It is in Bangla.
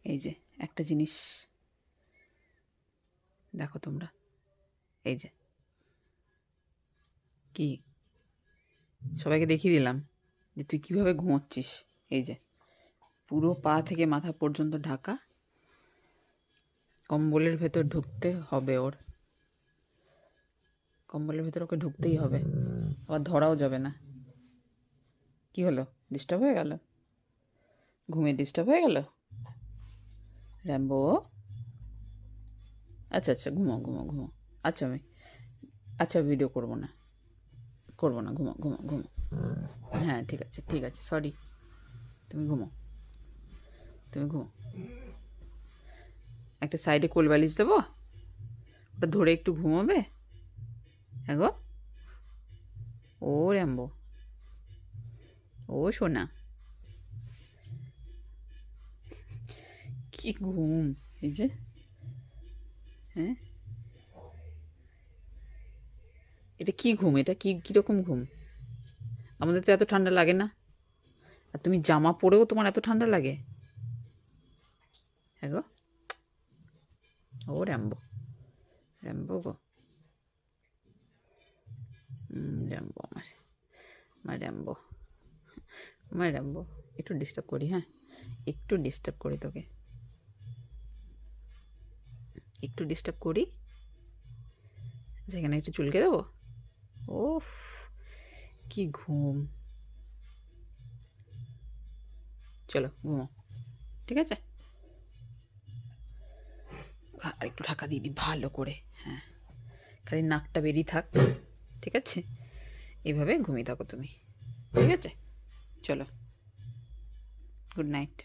এই যে একটা জিনিস দেখো তোমরা, এই যে কি সবাইকে দেখিয়ে দিলাম যে তুই কিভাবে ঘুমোচ্ছিস। এই যে পুরো পা থেকে মাথা পর্যন্ত ঢাকা, কম্বলের ভেতর ঢুকতে হবে ওর, কম্বলের ভেতর ওকে ঢুকতেই হবে, আবার ধরাও যাবে না। কি হলো, ডিস্টার্ব হয়ে গেল? ঘুমে ডিস্টার্ব হয়ে গেল র্যাম্বো? আচ্ছা আচ্ছা, ঘুমো ঘুমো ঘুমো। আচ্ছা আচ্ছা ভিডিও করবো না, ঘুমো ঘুমো ঘুমো। হ্যাঁ ঠিক আছে ঠিক আছে, সরি, তুমি ঘুমো, তুমি ঘুমো। একটা সাইডে কোল বালিশ দেবো, ওটা ধরে একটু ঘুমোবে। হ্যাঁ গো, ও র্যাম্বো, ও সোনা, কি ঘুম! এই যে, হ্যাঁ এটা কি ঘুম? এটা কীরকম ঘুম? আমাদের তো এত ঠান্ডা লাগে না, আর তুমি জামা পরেও তোমার এত ঠান্ডা লাগে? হ্যাঁ গো, ও র্যাম্বো, র্যাম্বো গো, র্যাম্বো আমার, আমার র্যাম্বো, আমার র্যাম্বো। একটু ডিস্টার্ব করি, হ্যাঁ একটু ডিস্টার্ব করি তোকে, একটু ডিস্টার্ব করি। সেখানে একটু চুলকে দেবো। ওফ, কি ঘুম! চলো ঘুমো, ঠিক আছে? আর একটু ঢাকা দিয়ে দিই ভালো করে, হ্যাঁ খালি নাকটা বেরিয়ে থাক, ঠিক আছে? এভাবে ঘুমিয়ে থাকো তুমি, ঠিক আছে? চলো, গুড নাইট।